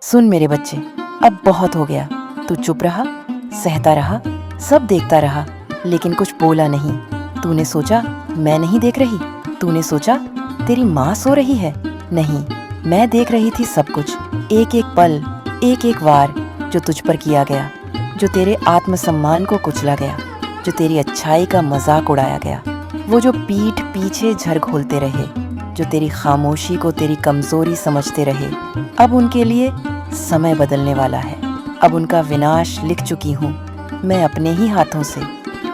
सुन मेरे बच्चे, अब बहुत हो गया। तू चुप रहा, सहता रहा, सब देखता रहा, लेकिन कुछ बोला नहीं। तूने सोचा मैं नहीं देख रही? तूने सोचा तेरी माँ सो रही है? नहीं, मैं देख रही थी सब कुछ, एक एक पल, एक एक वार जो तुझ पर किया गया, जो तेरे आत्मसम्मान को कुचला गया, जो तेरी अच्छाई का मजाक उड़ाया गया। वो जो पीठ पीछे झर घोलते रहे, जो तेरी खामोशी को तेरी कमजोरी समझते रहे, अब उनके लिए समय बदलने वाला है। अब उनका विनाश लिख चुकी हूँ मैं अपने ही हाथों से।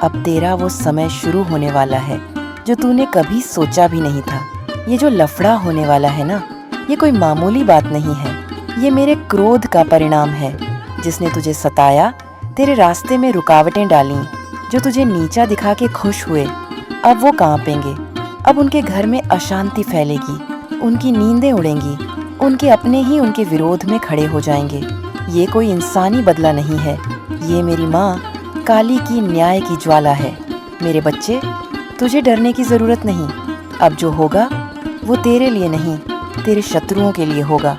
अब तेरा वो समय शुरू होने वाला है जो तूने कभी सोचा भी नहीं था। ये जो लफड़ा होने वाला है ना, ये कोई मामूली बात नहीं है। ये मेरे क्रोध का परिणाम है, जिसने तुझे सताया, तेरे रास्ते में रुकावटें डाली, जो तुझे नीचा दिखा के खुश हुए। अब वो कांपेंगे, अब उनके घर में अशांति फैलेगी, उनकी नींदें उड़ेंगी, उनके अपने ही उनके विरोध में खड़े हो जाएंगे। ये कोई इंसानी बदला नहीं है, ये मेरी माँ काली की न्याय की ज्वाला है। मेरे बच्चे, तुझे डरने की जरूरत नहीं। अब जो होगा वो तेरे लिए नहीं, तेरे शत्रुओं के लिए होगा।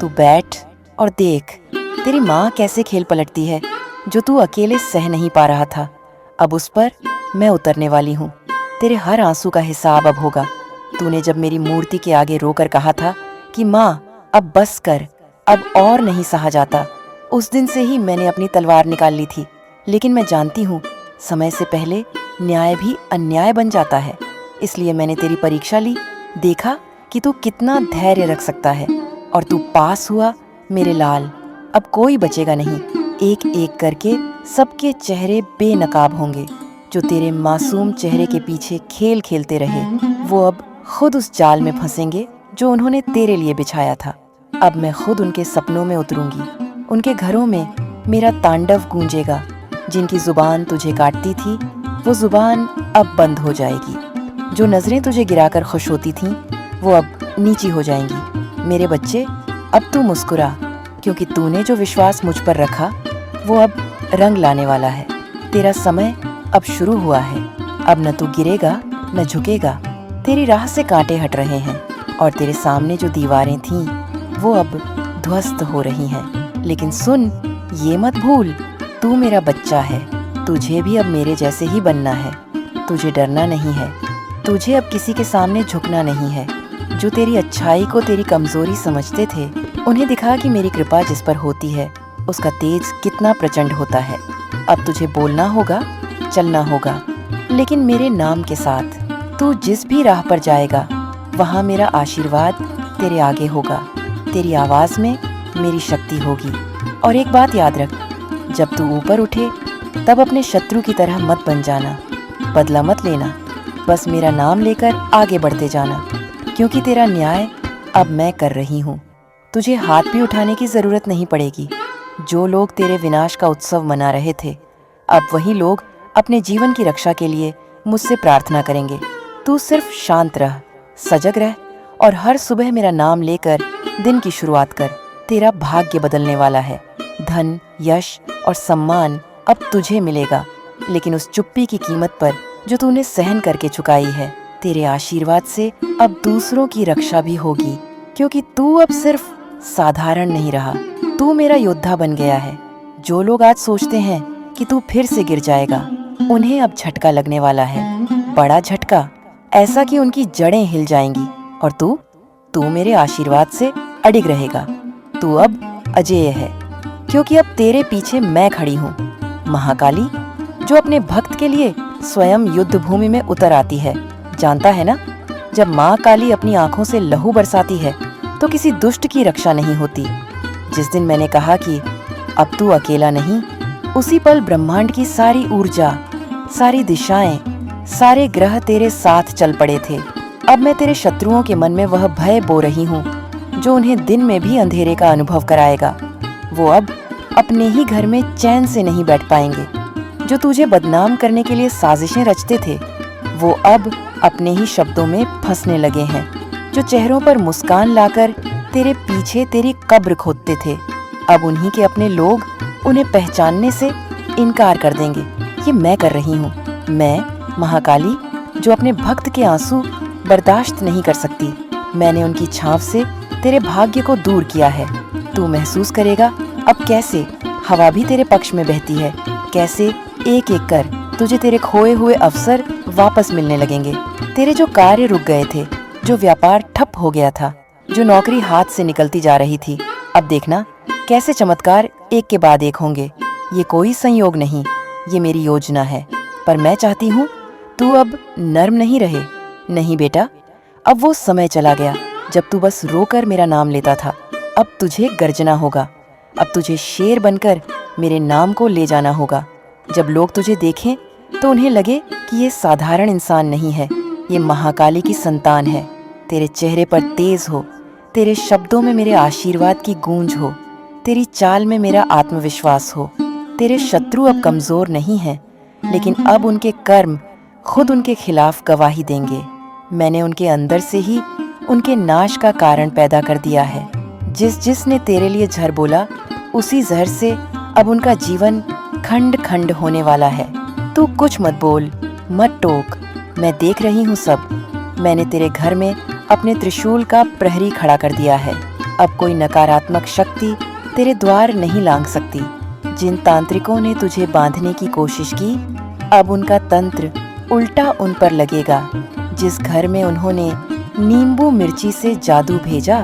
तू बैठ और देख तेरी माँ कैसे खेल पलटती है। जो तू अकेले सह नहीं पा रहा था, अब उस पर मैं उतरने वाली हूँ। तेरे हर आंसू का हिसाब अब होगा। तूने जब मेरी मूर्ति के आगे रोकर कहा था कि माँ अब बस कर, अब और नहीं सहा जाता, उस दिन से ही मैंने अपनी तलवार निकाल ली थी। लेकिन मैं जानती हूँ समय से पहले न्याय भी अन्याय बन जाता है। इसलिए मैंने तेरी परीक्षा ली, देखा कि तू कितना धैर्य रख सकता है, और तू पास हुआ मेरे लाल। अब कोई बचेगा नहीं, एक एक करके सबके चेहरे बेनकाब होंगे। जो तेरे मासूम चेहरे के पीछे खेल खेलते रहे, वो अब खुद उस जाल में फंसेंगे जो उन्होंने तेरे लिए बिछाया था। अब मैं खुद उनके सपनों में उतरूंगी, उनके घरों में मेरा तांडव गूंजेगा। जिनकी जुबान तुझे काटती थी, वो जुबान अब बंद हो जाएगी। जो नजरें तुझे गिराकर खुश होती थीं, वो अब नीची हो जाएंगी। मेरे बच्चे, अब तू मुस्कुरा, क्योंकि तूने जो विश्वास मुझ पर रखा, वो अब रंग लाने वाला है। तेरा समय अब शुरू हुआ है। अब न तू गिरेगा न झुकेगा। तेरी राह से कांटे हट रहे हैं, और तेरे सामने जो दीवारें थीं, वो अब ध्वस्त हो रही हैं। लेकिन सुन, ये मत भूल, तू मेरा बच्चा है। तुझे भी अब मेरे जैसे ही बनना है। तुझे डरना नहीं है, तुझे अब किसी के सामने झुकना नहीं है। जो तेरी अच्छाई को तेरी कमजोरी समझते थे, उन्हें दिखा कि मेरी कृपा जिस पर होती है, उसका तेज कितना प्रचंड होता है। अब तुझे बोलना होगा, चलना होगा, लेकिन मेरे नाम के साथ। तू जिस भी राह पर जाएगा, वहाँ मेरा आशीर्वाद तेरे आगे होगा। तेरी आवाज़ में मेरी शक्ति होगी। और एक बात याद रख, जब तू ऊपर उठे, तब अपने शत्रु की तरह मत बन जाना। बदला मत लेना, बस मेरा नाम लेकर आगे बढ़ते जाना, क्योंकि तेरा न्याय अब मैं कर रही हूँ। तुझे हाथ भी उठाने की ज़रूरत नहीं पड़ेगी। जो लोग तेरे विनाश का उत्सव मना रहे थे, अब वही लोग अपने जीवन की रक्षा के लिए मुझसे प्रार्थना करेंगे। तू सिर्फ शांत रह, सजग रह, और हर सुबह मेरा नाम लेकर दिन की शुरुआत कर। तेरा भाग्य बदलने वाला है। धन, यश और सम्मान अब तुझे मिलेगा, लेकिन उस चुप्पी की कीमत पर जो तूने सहन करके चुकाई है। तेरे आशीर्वाद से अब दूसरों की रक्षा भी होगी, क्योंकि तू अब सिर्फ साधारण नहीं रहा, तू मेरा योद्धा बन गया है। जो लोग आज सोचते हैं कि तू फिर से गिर जाएगा, उन्हें अब झटका लगने वाला है, बड़ा झटका, ऐसा कि उनकी जड़ें हिल जाएंगी। और तू मेरे आशीर्वाद से अडिग रहेगा। तू अब अजेय है, क्योंकि अब तेरे पीछे मैं खड़ी हूँ, महाकाली, जो अपने भक्त के लिए स्वयं युद्ध भूमि में उतर आती है। जानता है ना, जब माँ काली अपनी आंखों से लहू बरसाती है, तो किसी दुष्ट की रक्षा नहीं होती। जिस दिन मैंने कहा कि अब तू अकेला नहीं, उसी पल ब्रह्मांड की सारी ऊर्जा, सारी दिशाएं, सारे ग्रह तेरे साथ चल पड़े थे। अब मैं तेरे शत्रुओं के मन में वह भय बो रही हूँ जो उन्हें दिन में भी अंधेरे का अनुभव कराएगा। वो अब अपने ही घर में चैन से नहीं बैठ पाएंगे। जो तुझे बदनाम करने के लिए साजिशें रचते थे, वो अब अपने ही शब्दों में फंसने लगे हैं। जो चेहरों पर मुस्कान लाकर तेरे पीछे तेरी कब्र खोदते थे, अब उन्हीं के अपने लोग उन्हें पहचानने से इनकार कर देंगे। ये मैं कर रही हूँ, मैं महाकाली, जो अपने भक्त के आंसू बर्दाश्त नहीं कर सकती। मैंने उनकी छांव से तेरे भाग्य को दूर किया है। तू महसूस करेगा अब कैसे हवा भी तेरे पक्ष में बहती है, कैसे एक एक कर तुझे तेरे खोए हुए अवसर वापस मिलने लगेंगे। तेरे जो कार्य रुक गए थे, जो व्यापार ठप हो गया था, जो नौकरी हाथ से निकलती जा रही थी, अब देखना कैसे चमत्कार एक के बाद एक होंगे। ये कोई संयोग नहीं, ये मेरी योजना है। पर मैं चाहती हूँ तू अब नर्म नहीं रहे। नहीं बेटा, अब वो समय चला गया जब तू बस रोकर मेरा नाम लेता था। अब तुझे गर्जना होगा, अब तुझे शेर बनकर मेरे नाम को ले जाना होगा। जब लोग तुझे देखें तो उन्हें लगे कि ये साधारण इंसान नहीं है, ये महाकाली की संतान है। तेरे चेहरे पर तेज हो, तेरे शब्दों में मेरे आशीर्वाद की गूंज हो, तेरी चाल में मेरा आत्मविश्वास हो। तेरे शत्रु अब कमजोर नहीं हैं, लेकिन अब उनके कर्म खुद उनके खिलाफ गवाही देंगे। मैंने उनके अंदर से ही उनके नाश का कारण पैदा कर दिया है। जिसने तेरे लिए जहर बोला, उसी जहर से अब उनका जीवन खंड खंड होने वाला है। तू कुछ मत बोल, मत टोक, मैं देख रही हूँ सब। मैंने तेरे घर में अपने त्रिशूल का प्रहरी खड़ा कर दिया है। अब कोई नकारात्मक शक्ति तेरे द्वार नहीं लांघ सकती। जिन तांत्रिकों ने तुझे बांधने की कोशिश की, अब उनका तंत्र उल्टा उन पर लगेगा। जिस घर में उन्होंने नींबू मिर्ची से जादू भेजा,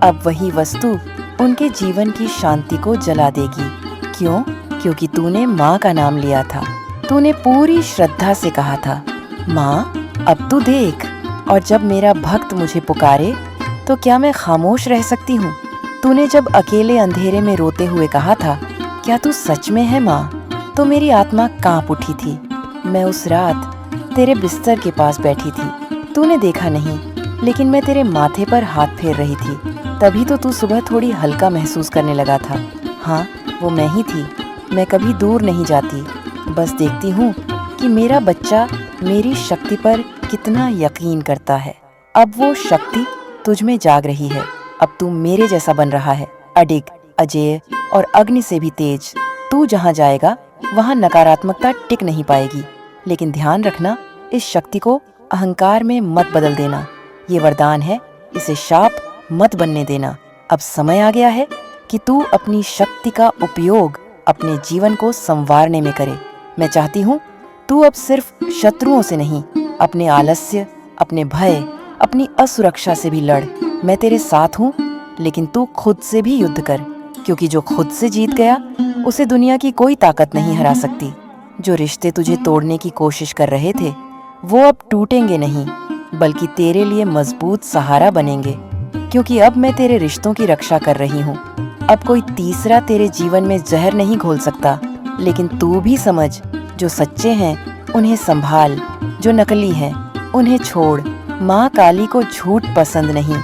अब वही वस्तु उनके जीवन की शांति को जला देगी। क्यों? क्योंकि तूने माँ का नाम लिया था। तूने पूरी श्रद्धा से कहा था, माँ अब तू देख। और जब मेरा भक्त मुझे पुकारे तो क्या मैं खामोश रह सकती हूँ? तूने जब अकेले अंधेरे में रोते हुए कहा था, क्या तू सच में है माँ? तो मेरी आत्मा कांप उठी थी। मैं उस रात तेरे बिस्तर के पास बैठी थी। तूने देखा नहीं, लेकिन मैं तेरे माथे पर हाथ फेर रही थी। तभी तो तू सुबह थोड़ी हल्का महसूस करने लगा था। हाँ, वो मैं ही थी। मैं कभी दूर नहीं जाती, बस देखती हूँ कि मेरा बच्चा मेरी शक्ति पर कितना यकीन करता है। अब वो शक्ति तुझ में जाग रही है। अब तू मेरे जैसा बन रहा है, अडिग, अजेय और अग्नि से भी तेज। तू जहाँ जाएगा वहाँ नकारात्मकता टिक नहीं पाएगी। लेकिन ध्यान रखना, इस शक्ति को अहंकार में मत बदल देना। ये वरदान है, इसे शाप मत बनने देना। अब समय आ गया है कि तू अपनी शक्ति का उपयोग अपने जीवन को संवारने में करे। मैं चाहती हूँ तू अब सिर्फ शत्रुओं से नहीं, अपने आलस्य, अपने भय, अपनी असुरक्षा से भी लड़। मैं तेरे साथ हूँ, लेकिन तू खुद से भी युद्ध कर, क्योंकि जो खुद से जीत गया उसे दुनिया की कोई ताकत नहीं हरा सकती। जो रिश्ते तुझे तोड़ने की कोशिश कर रहे थे, वो अब टूटेंगे नहीं, बल्कि तेरे लिए मजबूत सहारा बनेंगे। क्योंकि अब मैं तेरे रिश्तों की रक्षा कर रही हूँ। अब कोई तीसरा तेरे जीवन में जहर नहीं घोल सकता। लेकिन तू भी समझ, जो सच्चे हैं उन्हें संभाल, जो नकली हैं उन्हें छोड़। माँ काली को झूठ पसंद नहीं।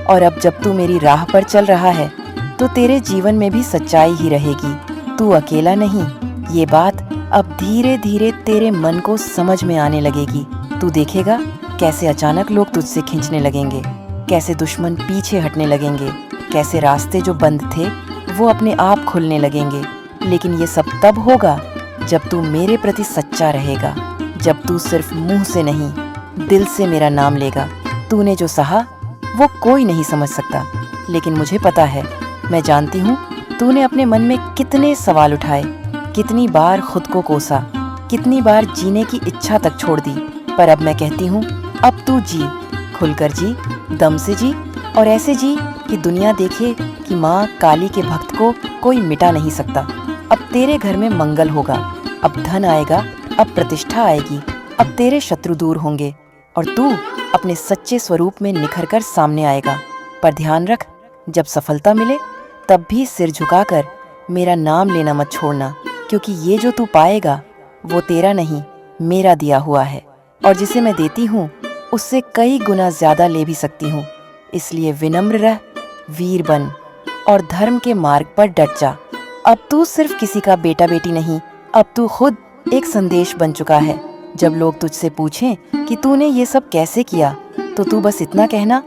और अब जब तू मेरी राह पर चल रहा है, तो तेरे जीवन में भी सच्चाई ही रहेगी। तू अकेला नहीं, ये बात अब धीरे धीरे तेरे मन को समझ में आने लगेगी। तू देखेगा कैसे अचानक लोग तुझसे खींचने लगेंगे, कैसे दुश्मन पीछे हटने लगेंगे, कैसे रास्ते जो बंद थे वो अपने आप खुलने लगेंगे। लेकिन ये सब तब होगा जब तू मेरे प्रति सच्चा रहेगा, जब तू सिर्फ मुंह से नहीं, दिल से मेरा नाम लेगा। तूने जो सहा वो कोई नहीं समझ सकता, लेकिन मुझे पता है, मैं जानती हूँ तूने अपने मन में कितने सवाल उठाए, कितनी बार खुद को कोसा, कितनी बार जीने की इच्छा तक छोड़ दी। पर अब मैं कहती हूँ, अब तू जी, खुलकर जी, दम से जी, और ऐसे जी कि दुनिया देखे कि माँ काली के भक्त को कोई मिटा नहीं सकता। अब तेरे घर में मंगल होगा, अब धन आएगा, अब प्रतिष्ठा आएगी, अब तेरे शत्रु दूर होंगे और तू अपने सच्चे स्वरूप में निखर कर सामने आएगा। पर ध्यान रख, जब सफलता मिले तब भी सिर झुकाकर मेरा नाम लेना मत छोड़ना, क्योंकि ये जो तू पाएगा वो तेरा नहीं, मेरा दिया हुआ है। और जिसे मैं देती हूँ उससे कई गुना ज्यादा ले भी सकती हूँ। इसलिए विनम्र रह, वीर बन और धर्म के मार्ग पर डट जा। अब तू सिर्फ किसी का बेटा बेटी नहीं, अब तू खुद एक संदेश बन चुका है। जब लोग तुझसे पूछें कि तूने ये सब कैसे किया, तो तू बस इतना कहना,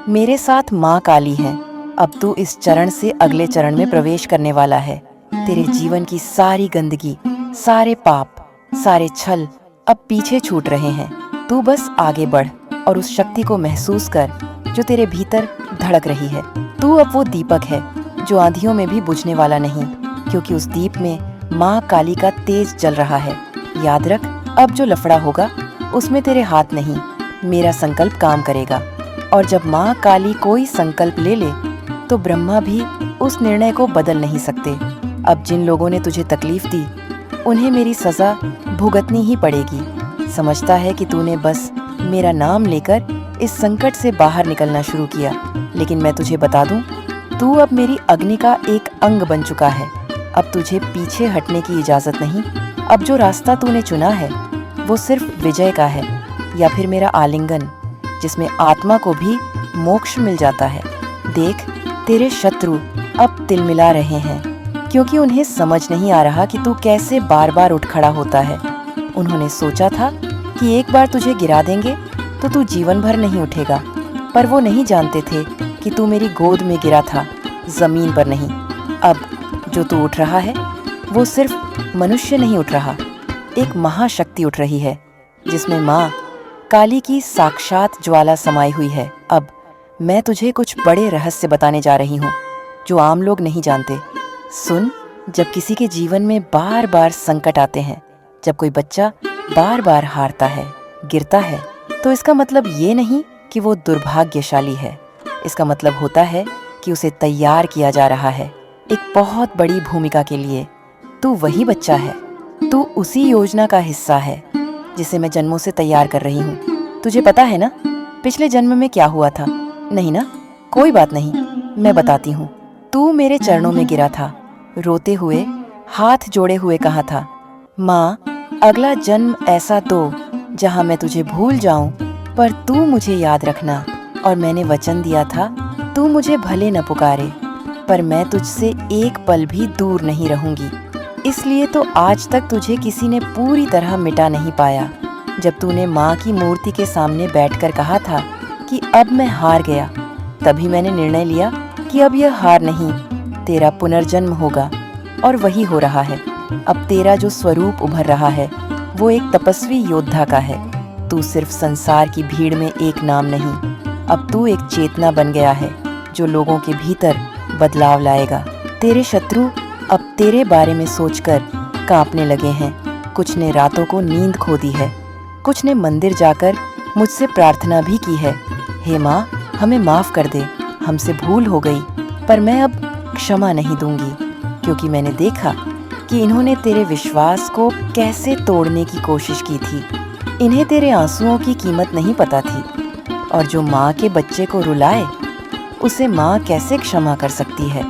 मेरे साथ माँ काली है। अब तू इस चरण से अगले चरण में प्रवेश करने वाला है। तेरे जीवन की सारी गंदगी, सारे पाप, सारे छल अब पीछे छूट रहे हैं। तू बस आगे बढ़ और उस शक्ति को महसूस कर जो तेरे भीतर धड़क रही है। तू अब वो दीपक है जो आंधियों में भी बुझने वाला नहीं, क्योंकि उस दीप में माँ काली का तेज जल रहा है। याद रख, अब जो लफड़ा होगा उसमें तेरे हाथ नहीं, मेरा संकल्प काम करेगा। और जब माँ काली कोई संकल्प ले ले तो ब्रह्मा भी उस निर्णय को बदल नहीं सकते। अब जिन लोगों ने तुझे तकलीफ दी उन्हें मेरी सजा भुगतनी ही पड़ेगी। समझता है कि तूने बस मेरा नाम लेकर इस संकट से बाहर निकलना शुरू किया, लेकिन मैं तुझे बता दूं, तू अब मेरी अग्नि का एक अंग बन चुका है। अब तुझे पीछे हटने की इजाजत नहीं। अब जो रास्ता तूने चुना है वो सिर्फ विजय का है, या फिर मेरा आलिंगन, जिसमें आत्मा को भी मोक्ष मिल जाता है। देख, तेरे शत्रु अब तिलमिला रहे हैं, क्योंकि उन्हें समझ नहीं आ रहा कि तू कैसे बार बार उठ खड़ा होता है। उन्होंने सोचा था कि एक बार तुझे गिरा देंगे तो तू जीवन भर नहीं उठेगा, पर वो नहीं जानते थे कि तू मेरी गोद में गिरा था, जमीन पर नहीं। अब जो तू उठ रहा है वो सिर्फ मनुष्य नहीं उठ रहा, एक महाशक्ति उठ रही है, जिसमें माँ काली की साक्षात ज्वाला समाई हुई है। अब मैं तुझे कुछ बड़े रहस्य बताने जा रही हूँ जो आम लोग नहीं जानते। सुन, जब किसी के जीवन में बार बार संकट आते हैं, जब कोई बच्चा बार बार हारता है, गिरता है, तो इसका मतलब ये नहीं कि वो दुर्भाग्यशाली है। इसका मतलब होता है कि उसे तैयार किया जा रहा है एक बहुत बड़ी भूमिका के लिए। तू वही बच्चा है, तू उसी योजना का हिस्सा है जिसे मैं जन्मों से तैयार कर रही हूँ। तुझे पता है ना पिछले जन्म में क्या हुआ था? नहीं ना? कोई बात नहीं, मैं बताती हूँ। तू मेरे चरणों में गिरा था, रोते हुए, हाथ जोड़े हुए कहा था, माँ, अगला जन्म ऐसा दो जहाँ मैं तुझे भूल जाऊं, पर तू मुझे याद रखना। और मैंने वचन दिया था, तू मुझे भले न पुकारे, पर मैं तुझसे एक पल भी दूर नहीं रहूंगी। इसलिए तो आज तक तुझे किसी ने पूरी तरह मिटा नहीं पाया। जब तूने माँ की मूर्ति के सामने बैठकर कहा था कि अब मैं हार गया, तभी मैंने निर्णय लिया कि अब यह हार नहीं, तेरा पुनर्जन्म होगा। और वही हो रहा है। अब तेरा जो स्वरूप उभर रहा है वो एक तपस्वी योद्धा का है। तू सिर्फ संसार की भीड़ में एक नाम नहीं, अब तू एक चेतना बन गया है जो लोगों के भीतर बदलाव लाएगा। तेरे शत्रु अब तेरे बारे में सोचकर कांपने लगे हैं। कुछ ने रातों को नींद खो दी है, कुछ ने मंदिर जाकर मुझसे प्रार्थना भी की है, हे माँ, हमें माफ कर दे, हमसे भूल हो गई। पर मैं अब क्षमा नहीं दूंगी, क्योंकि मैंने देखा कि इन्होंने तेरे विश्वास को कैसे तोड़ने की कोशिश की थी। इन्हें तेरे आंसुओं की कीमत नहीं पता थी, और जो माँ के बच्चे को रुलाए उसे माँ कैसे क्षमा कर सकती है।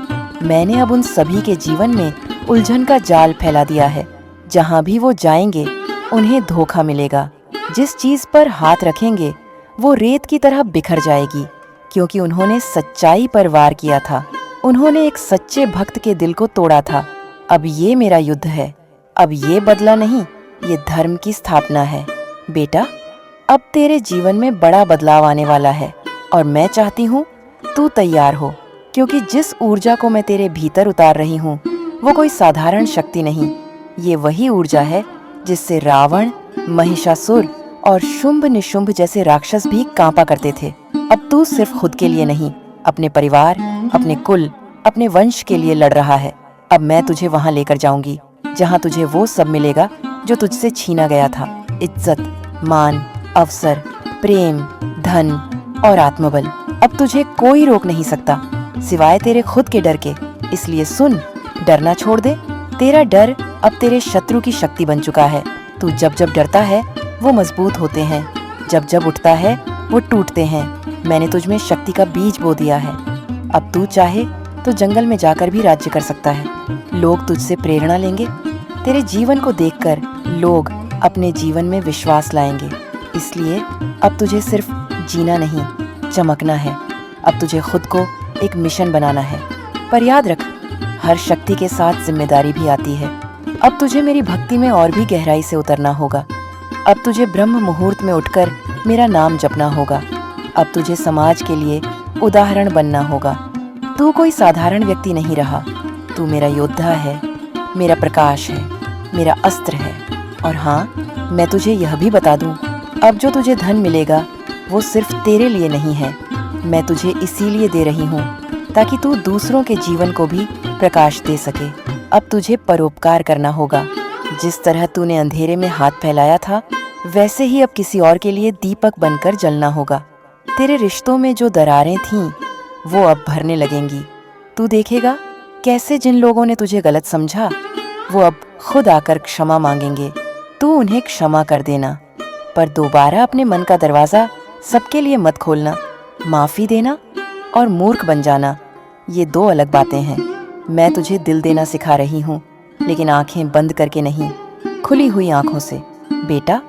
मैंने अब उन सभी के जीवन में उलझन का जाल फैला दिया है। जहाँ भी वो जाएंगे उन्हें धोखा मिलेगा। जिस चीज पर हाथ रखेंगे वो रेत की तरह बिखर जाएगी, क्योंकि उन्होंने सच्चाई पर वार किया था। उन्होंने एक सच्चे भक्त के दिल को तोड़ा था। अब ये मेरा युद्ध है, अब ये बदला नहीं, ये धर्म की स्थापना है। बेटा, अब तेरे जीवन में बड़ा बदलाव आने वाला है, और मैं चाहती हूँ तू तैयार हो, क्योंकि जिस ऊर्जा को मैं तेरे भीतर उतार रही हूँ वो कोई साधारण शक्ति नहीं, ये वही ऊर्जा है जिससे रावण, महिषासुर और शुंभ निशुंभ जैसे राक्षस भी कांपा करते थे। अब तू सिर्फ खुद के लिए नहीं, अपने परिवार, अपने कुल, अपने वंश के लिए लड़ रहा है। अब मैं तुझे वहां लेकर जाऊंगी जहां तुझे वो सब मिलेगा जो तुझसे छीना गया था। इज्जत, मान, अवसर, प्रेम, धन और आत्मबल। अब तुझे कोई रोक नहीं सकता सिवाय तेरे खुद के डर के। इसलिए सुन, डरना छोड़ दे। तेरा डर अब तेरे शत्रु की शक्ति बन चुका है। तू जब जब डरता है वो मजबूत होते हैं, जब जब उठता है वो टूटते हैं। मैंने तुझ में शक्ति का बीज बो दिया है। अब तू चाहे तो जंगल में जाकर भी राज्य कर सकता है। लोग तुझसे प्रेरणा लेंगे। तेरे जीवन को देखकर लोग अपने जीवन में विश्वास लाएंगे। इसलिए अब तुझे सिर्फ जीना नहीं, चमकना है। अब तुझे खुद को एक मिशन बनाना है। पर याद रख, हर शक्ति के साथ जिम्मेदारी भी आती है। अब तुझे मेरी भक्ति में और भी गहराई से उतरना होगा। अब तुझे ब्रह्म मुहूर्त में उठकर मेरा नाम जपना होगा। अब तुझे समाज के लिए उदाहरण बनना होगा। तू कोई साधारण व्यक्ति नहीं रहा, तू मेरा योद्धा है, मेरा प्रकाश है, मेरा अस्त्र है। और हाँ, मैं तुझे यह भी बता दूं, अब जो तुझे धन मिलेगा वो सिर्फ तेरे लिए नहीं है। मैं तुझे इसीलिए दे रही हूँ ताकि तू दूसरों के जीवन को भी प्रकाश दे सके। अब तुझे परोपकार करना होगा। जिस तरह तूने अंधेरे में हाथ फैलाया था, वैसे ही अब किसी और के लिए दीपक बनकर जलना होगा। तेरे रिश्तों में जो दरारें थीं, वो अब भरने लगेंगी। तू देखेगा कैसे जिन लोगों ने तुझे गलत समझा, वो अब खुद आकर क्षमा मांगेंगे। तू उन्हें क्षमा कर देना, पर दोबारा अपने मन का दरवाज़ा सबके लिए मत खोलना। माफ़ी देना और मूर्ख बन जाना, ये दो अलग बातें हैं। मैं तुझे दिल देना सिखा रही हूँ, लेकिन आंखें बंद करके नहीं, खुली हुई आंखों से। बेटा,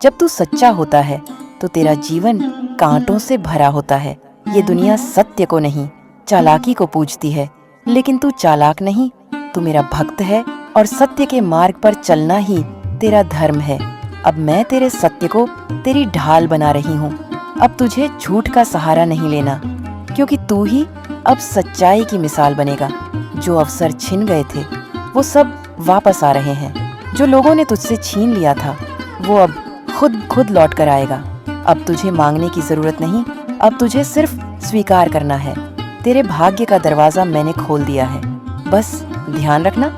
जब तू सच्चा होता है तो तेरा जीवन कांटों से भरा होता है। ये दुनिया सत्य को नहीं, चालाकी को पूजती है, लेकिन तू चालाक नहीं, तू मेरा भक्त है और सत्य के मार्ग पर चलना ही तेरा धर्म है। अब मैं तेरे सत्य को तेरी ढाल बना रही हूँ। अब तुझे झूठ का सहारा नहीं लेना, क्योंकि तू ही अब सच्चाई की मिसाल बनेगा। जो अवसर छिन गए थे, वो सब वापस आ रहे हैं। जो लोगों ने तुझसे छीन लिया था, वो अब खुद लौट कर आएगा। अब तुझे मांगने की जरूरत नहीं, अब तुझे सिर्फ स्वीकार करना है। तेरे भाग्य का दरवाजा मैंने खोल दिया है। बस ध्यान रखना,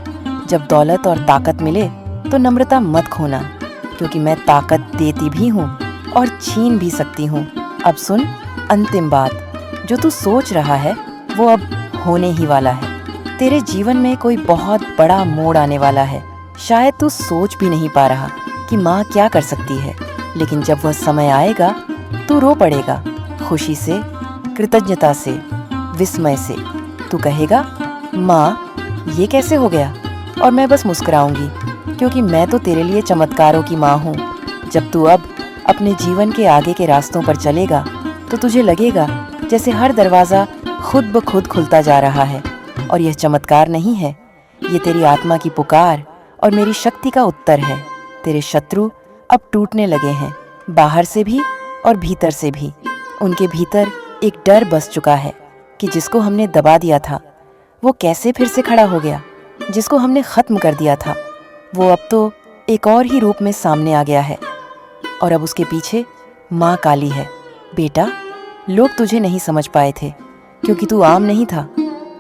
जब दौलत और ताकत मिले तो नम्रता मत खोना, क्योंकि मैं ताकत देती भी हूँ और छीन भी सकती हूँ। अब सुन, अंतिम बात, जो तू सोच रहा है वो अब होने ही वाला है। तेरे जीवन में कोई बहुत बड़ा मोड़ आने वाला है। शायद तू सोच भी नहीं पा रहा कि माँ क्या कर सकती है, लेकिन जब वह समय आएगा तू रो पड़ेगा, खुशी से, कृतज्ञता से, विस्मय से। तू कहेगा, माँ ये कैसे हो गया? और मैं बस मुस्कुराऊंगी, क्योंकि मैं तो तेरे लिए चमत्कारों की माँ हूँ। जब तू अब अपने जीवन के आगे के रास्तों पर चलेगा तो तुझे लगेगा जैसे हर दरवाज़ा खुद ब खुद खुलता जा रहा है। और यह चमत्कार नहीं है, ये तेरी आत्मा की पुकार और मेरी शक्ति का उत्तर है। तेरे शत्रु अब टूटने लगे हैं, बाहर से भी और भीतर से भी। उनके भीतर एक डर बस चुका है कि जिसको हमने दबा दिया था वो कैसे फिर से खड़ा हो गया। जिसको हमने ख़त्म कर दिया था वो अब तो एक और ही रूप में सामने आ गया है। और अब उसके पीछे माँ काली है। बेटा, लोग तुझे नहीं समझ पाए थे, क्योंकि तू आम नहीं था।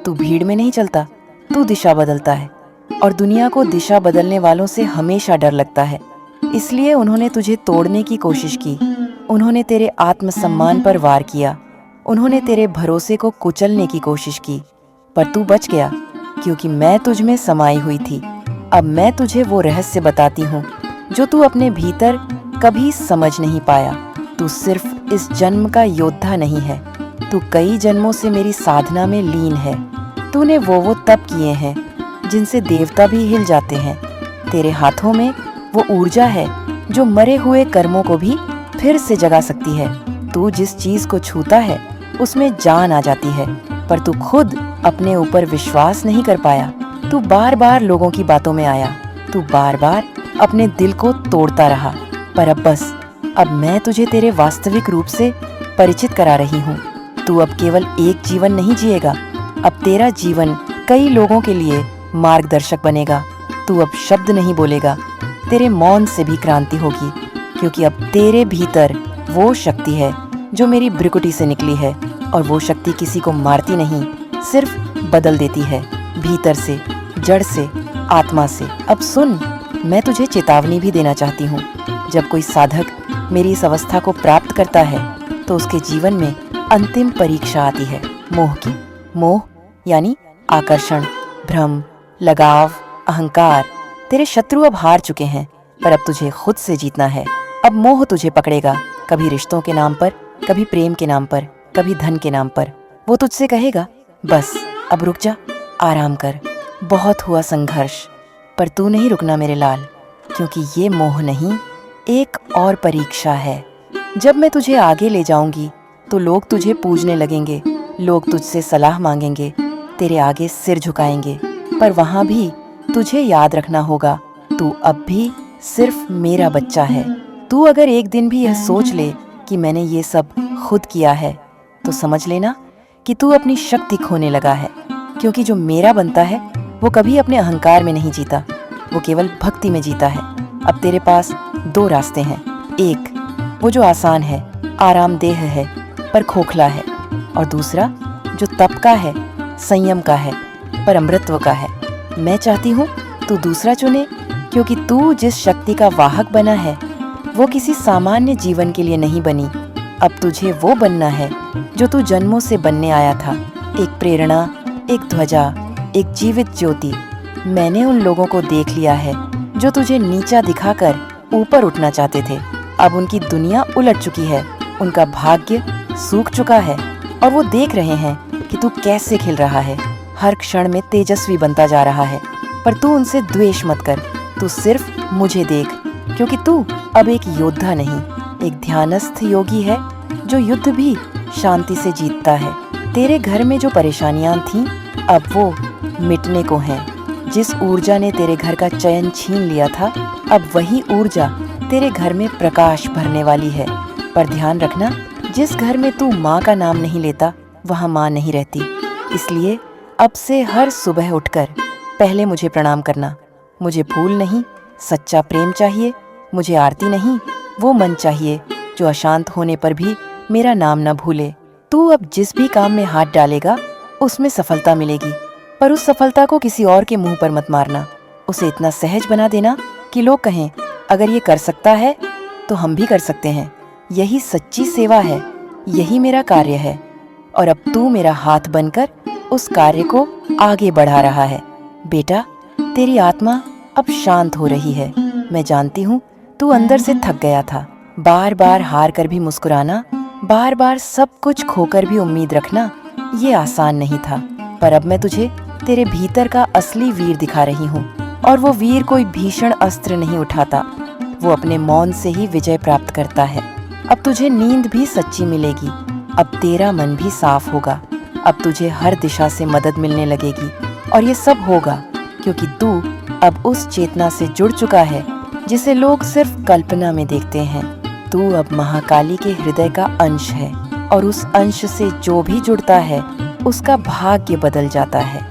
तू भीड़ में नहीं चलता, तू दिशा बदलता है। और दुनिया को दिशा बदलने वालों से हमेशा डर लगता है। इसलिए उन्होंने तुझे तोड़ने की कोशिश की। उन्होंने तेरे आत्मसम्मान पर वार किया। उन्होंने तेरे भरोसे को कुचलने की कोशिश की, पर तू बच गया, क्योंकि मैं तुझ में समाई हुई थी। अब मैं तुझे वो रहस्य बताती हूँ जो तू अपने भीतर कभी समझ नहीं पाया। तू सिर्फ इस जन्म का योद्धा नहीं है, तू कई जन्मों से मेरी साधना में लीन है। तूने वो तप किए हैं जिनसे देवता भी हिल जाते हैं। तेरे हाथों में वो ऊर्जा है जो मरे हुए कर्मों को भी फिर से जगा सकती है। तू जिस चीज को छूता है उसमें जान आ जाती है, पर तू खुद अपने ऊपर विश्वास नहीं कर पाया। तू बार बार लोगों की बातों में आया, तू बार बार अपने दिल को तोड़ता रहा। पर अब बस, अब मैं तुझे तेरे वास्तविक रूप से परिचित करा रही हूँ। तू अब केवल एक जीवन नहीं जिएगा, अब तेरा जीवन कई लोगों के लिए मार्गदर्शक बनेगा। तू अब शब्द नहीं बोलेगा, तेरे मौन से भी क्रांति होगी, क्योंकि अब तेरे भीतर वो शक्ति है जो मेरी भ्रिकुटी से निकली है। और वो शक्ति किसी को मारती नहीं, सिर्फ बदल देती है, भीतर से, जड़ से, आत्मा से। अब सुन, मैं तुझे चेतावनी भी देना चाहती हूँ। जब कोई साधक मेरी इस अवस्था को प्राप्त करता है तो उसके जीवन में अंतिम परीक्षा आती है, मोह की। मोह यानी आकर्षण, भ्रम, लगाव, अहंकार। तेरे शत्रु अब हार चुके हैं, पर अब तुझे खुद से जीतना है। अब मोह तुझे पकड़ेगा, कभी रिश्तों के नाम पर, कभी प्रेम के नाम पर, कभी धन के नाम पर। वो तुझसे कहेगा, बस अब रुक जा, आराम कर, बहुत हुआ संघर्ष। पर तू नहीं रुकना मेरे लाल, क्योंकि ये मोह नहीं, एक और परीक्षा है। जब मैं तुझे आगे ले जाऊंगी तो लोग तुझे पूजने लगेंगे, लोग तुझसे सलाह मांगेंगे, तेरे आगे सिर झुकाएंगे। पर वहाँ भी तुझे याद रखना होगा, तू अब भी सिर्फ मेरा बच्चा है। तू अगर एक दिन भी यह सोच ले कि मैंने ये सब खुद किया है, तो समझ लेना कि तू अपनी शक्ति खोने लगा है। क्योंकि जो मेरा बनता है वो कभी अपने अहंकार में नहीं जीता, वो केवल भक्ति में जीता है। अब तेरे पास दो रास्ते हैं, एक वो जो आसान है, आरामदेह है, पर खोखला है, और दूसरा जो तप का है, संयम का है, पर अमृतत्व का है। मैं चाहती हूँ तू दूसरा चुने, क्योंकि तू जिस शक्ति का वाहक बना है वो किसी सामान्य जीवन के लिए नहीं बनी। अब तुझे वो बनना है जो तू जन्मों से बनने आया था, एक प्रेरणा, एक ध्वजा, एक जीवित ज्योति। मैंने उन लोगों को देख लिया है जो तुझे नीचा दिखाकर ऊपर उठना चाहते थे। अब उनकी दुनिया उलट चुकी है, उनका भाग्य सूख चुका है और वो देख रहे हैं कि तू कैसे खिल रहा है, हर क्षण में तेजस्वी बनता जा रहा है। पर तू उनसे द्वेष मत कर, तू सिर्फ मुझे देख, क्योंकि तू अब एक योद्धा नहीं, एक ध्यानस्थ योगी है जो युद्ध भी शांति से जीतता है। तेरे घर में जो परेशानियां थीं, अब वो मिटने को हैं। जिस ऊर्जा ने तेरे घर का चयन छीन लिया था, अब वही ऊर्जा तेरे घर में प्रकाश भरने वाली है। पर ध्यान रखना, जिस घर में तू माँ का नाम नहीं लेता, वहाँ माँ नहीं रहती। इसलिए अब से हर सुबह उठकर पहले मुझे प्रणाम करना। मुझे फूल नहीं, सच्चा प्रेम चाहिए। मुझे आरती नहीं, वो मन चाहिए जो अशांत होने पर भी मेरा नाम न भूले। तू अब जिस भी काम में हाथ डालेगा उसमें सफलता मिलेगी, पर उस सफलता को किसी और के मुंह पर मत मारना। उसे इतना सहज बना देना कि लोग कहें, अगर ये कर सकता है तो हम भी कर सकते हैं। यही सच्ची सेवा है, यही मेरा कार्य है। और अब तू मेरा हाथ बनकर उस कार्य को आगे बढ़ा रहा है। बेटा, तेरी आत्मा अब शांत हो रही है। मैं जानती हूँ तू अंदर से थक गया था। बार बार हार कर भी मुस्कुराना, बार बार सब कुछ खोकर भी उम्मीद रखना, ये आसान नहीं था। पर अब मैं तुझे तेरे भीतर का असली वीर दिखा रही हूँ। और वो वीर कोई भीषण अस्त्र नहीं उठाता, वो अपने मौन से ही विजय प्राप्त करता है। अब तुझे नींद भी सच्ची मिलेगी, अब तेरा मन भी साफ होगा। अब तुझे हर दिशा से मदद मिलने लगेगी। और ये सब होगा क्योंकि तू अब उस चेतना से जुड़ चुका है जिसे लोग सिर्फ कल्पना में देखते हैं। तू अब महाकाली के हृदय का अंश है, और उस अंश से जो भी जुड़ता है उसका भाग्य बदल जाता है।